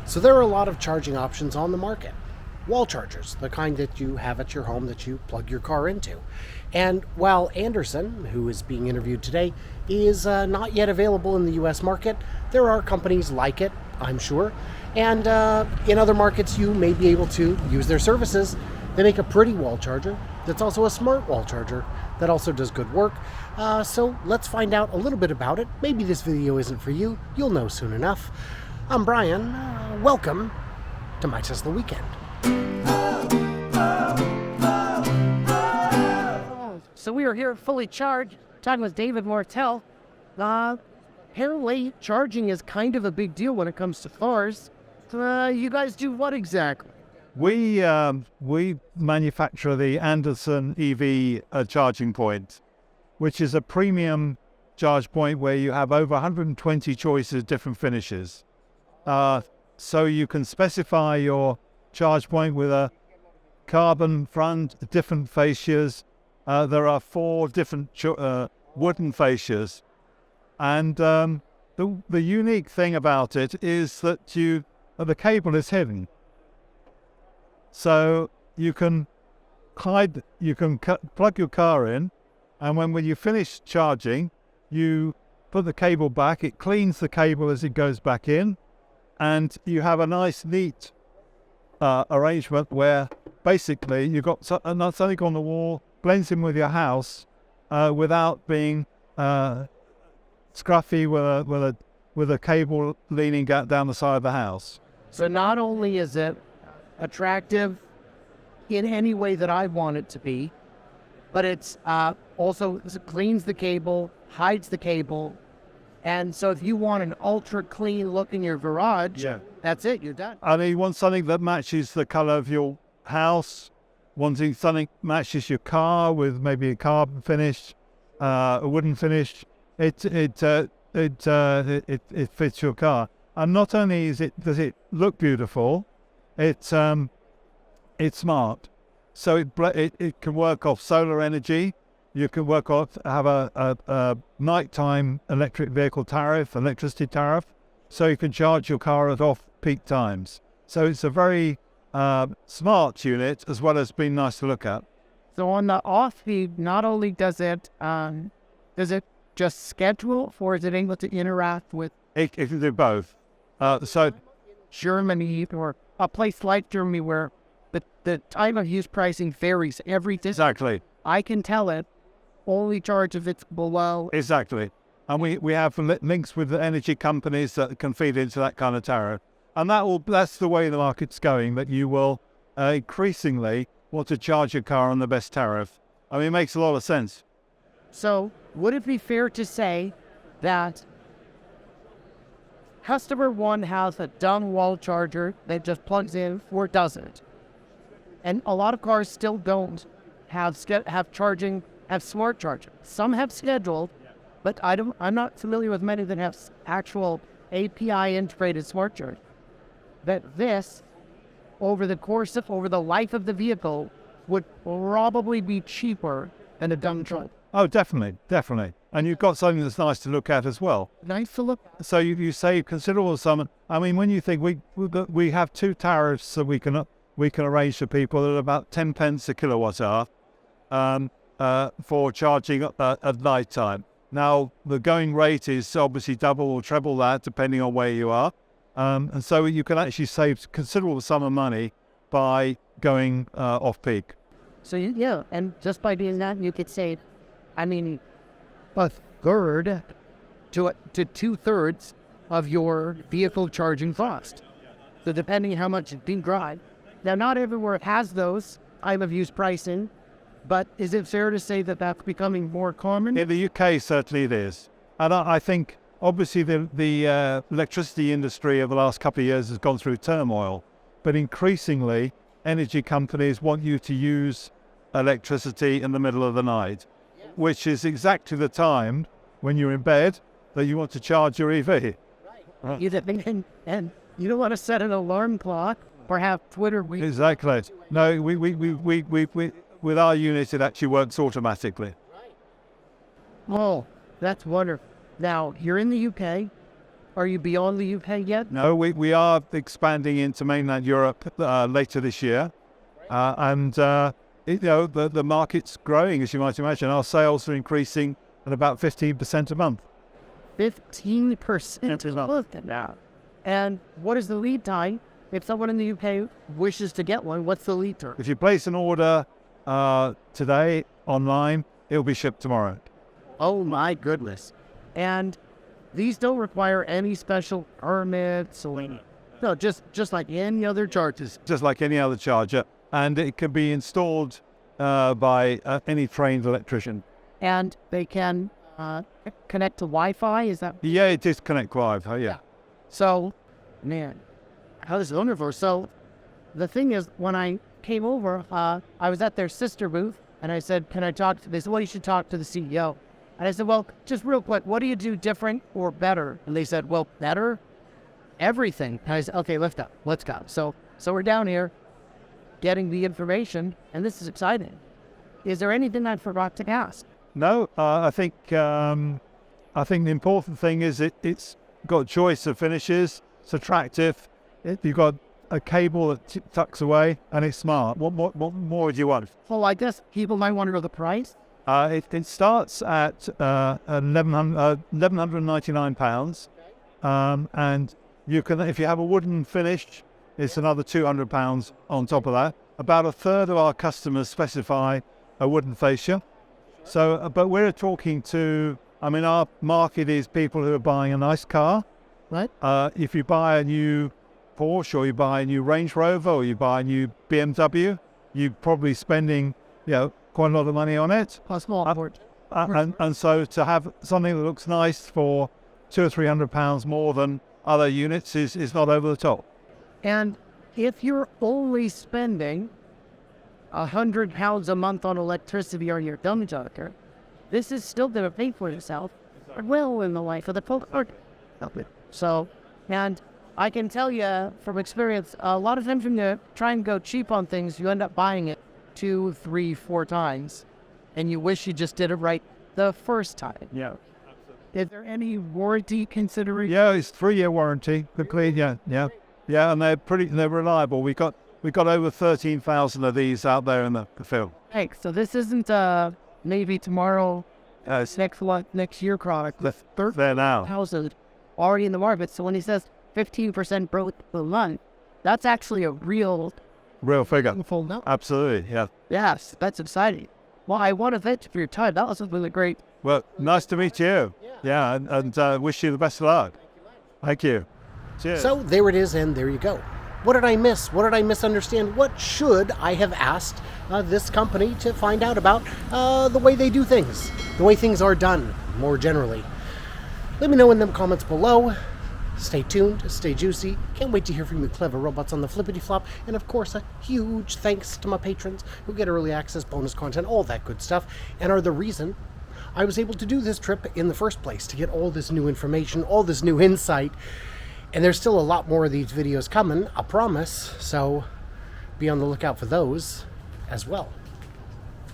So there are a lot of charging options on the market. Wall chargers, the kind that you have at your home that you plug your car into. And while Anderson, who is being interviewed today, is not yet available in the US market, there are companies like it, I'm sure. And in other markets, you may be able to use their services. They make a pretty wall charger that's also a smart wall charger that also does good work. So let's find out a little bit about it. Maybe this video isn't for you. You'll know soon enough. I'm Brian. Welcome to My Tesla Weekend. So we are here fully charged, talking with David Martell. Apparently charging is kind of a big deal when it comes to cars. You guys do what exactly? We manufacture the Anderson EV charging point, which is a premium charge point where you have over 120 choices, different finishes. So you can specify your charge point with a carbon front, different fascias. There are 4 different wooden fascias. And the unique thing about it is that the cable is hidden. So you can plug your car in, and when you finish charging, you put the cable back. It cleans the cable as it goes back in, and you have a nice, neat arrangement where basically you've got something on the wall, blends in with your house without being scruffy with a cable leaning down the side of the house. So not only is it attractive in any way that I want it to be, but it's also it cleans the cable, hides the cable, and so if you want an ultra clean look in your garage, that's it, you're done. And you want something that matches the color of your house, wanting something matches your car with maybe a carbon finish, a wooden finish. It fits your car, and not only does it look beautiful, it's smart. So it can work off solar energy. You can have a nighttime electricity tariff, so you can charge your car at off-peak times. So it's a very smart unit, as well as being nice to look at. So on the off-peak, not only does it just schedule, or is it able to interact with? It can do both. Germany, or a place like Germany where the time of use pricing varies every day. Exactly. I can tell it only charge if it's below. Exactly. And we have links with the energy companies that can feed into that kind of tariff. And that's the way the market's going, that you will increasingly want to charge your car on the best tariff. I mean, it makes a lot of sense. So would it be fair to say that customer 1 has a dumb wall charger that just plugs in or doesn't? And a lot of cars still don't have smart charging. Some have scheduled, but I'm not familiar with many that have actual API integrated smart charging. That this, over the life of the vehicle, would probably be cheaper than a dumb charger. Oh, definitely. And you've got something that's nice to look at as well. Nice to look. So you save considerable sum. I mean, when you think we have 2 tariffs that we can arrange for people at about 10 pence a kilowatt hour for charging at night time. Now, the going rate is obviously double or treble that, depending on where you are. And so you can actually save considerable sum of money by going off-peak. So, yeah, and just by doing that, you could save, a third to 2/3 of your vehicle charging cost. So depending on how much it's being drive. Now, not everywhere has those time of use pricing, but is it fair to say that that's becoming more common? In the UK, certainly it is. And I think, obviously, the electricity industry over the last couple of years has gone through turmoil. But increasingly, energy companies want you to use electricity in the middle of the night, which is exactly the time when you're in bed that you want to charge your EV. Right. And you don't want to set an alarm clock or have Twitter. Exactly. No, we with our unit, it actually works automatically. Oh, that's wonderful. Now, you're in the UK. Are you beyond the UK yet? No, we are expanding into mainland Europe later this year. The market's growing, as you might imagine. Our sales are increasing at about 15% a month. 15% a month now. And what is the lead time? If someone in the UK wishes to get one, what's the lead time? If you place an order today online, it'll be shipped tomorrow. Oh my goodness. And these don't require any special permits or no, just like any other chargers. Just like any other charger. And it can be installed by any trained electrician. And they can connect to Wi-Fi, is that? Yeah, it is connect Wi-Fi, yeah. So, man, how this is wonderful. So, the thing is, when I came over, I was at their sister booth, and I said, can I talk to, they said, well, you should talk to the CEO. And I said, well, just real quick, what do you do different or better? And they said, well, better? Everything. And I said, okay, lift up, let's go. So we're down here getting the information, and this is exciting. Is there anything I forgot to ask? No, I think the important thing is it's got choice of finishes, it's attractive, you've got a cable that tucks away, and it's smart. What more do you want? Well, I guess people might want to know the price. It starts at £1,199, and you can, if you have a wooden finish, it's another £200 on top of that. About a third of our customers specify a wooden fascia. So, but we're talking to, our market is people who are buying a nice car. Right. If you buy a new Porsche, or you buy a new Range Rover, or you buy a new BMW, you're probably spending, quite a lot of money on it. A small port. And so to have something that looks nice for £200 or £300 more than other units is not over the top. And if you're only spending £100 a month on electricity on your dumb charger, this is still going to pay for itself well in the life of the Pokemon. So, and I can tell you from experience, a lot of times when you try and go cheap on things, you end up buying it 2, 3, 4 times, and you wish you just did it right the first time. Yeah. Is there any warranty consideration? Yeah, it's 3-year warranty. Complete. Yeah, and they're reliable. We got over 13,000 of these out there in the field. Hey, so this isn't maybe tomorrow, next year product. There now. 1,000 already in the market. So when he says 15% growth per month, that's actually a real figure. full number. Absolutely, yeah. Yes, that's exciting. Well, I want to thank you for your time. That was really great. Well, nice to meet you. Yeah, and wish you the best of luck. Thank you. Cheers. So there it is, and there you go. What did I miss? What did I misunderstand? What should I have asked this company to find out about the way they do things, the way things are done, more generally? Let me know in the comments below. Stay tuned, stay juicy. Can't wait to hear from you clever robots on the Flippity Flop. And of course, a huge thanks to my patrons who get early access, bonus content, all that good stuff, and are the reason I was able to do this trip in the first place, to get all this new information, all this new insight. And there's still a lot more of these videos coming, I promise. So be on the lookout for those as well.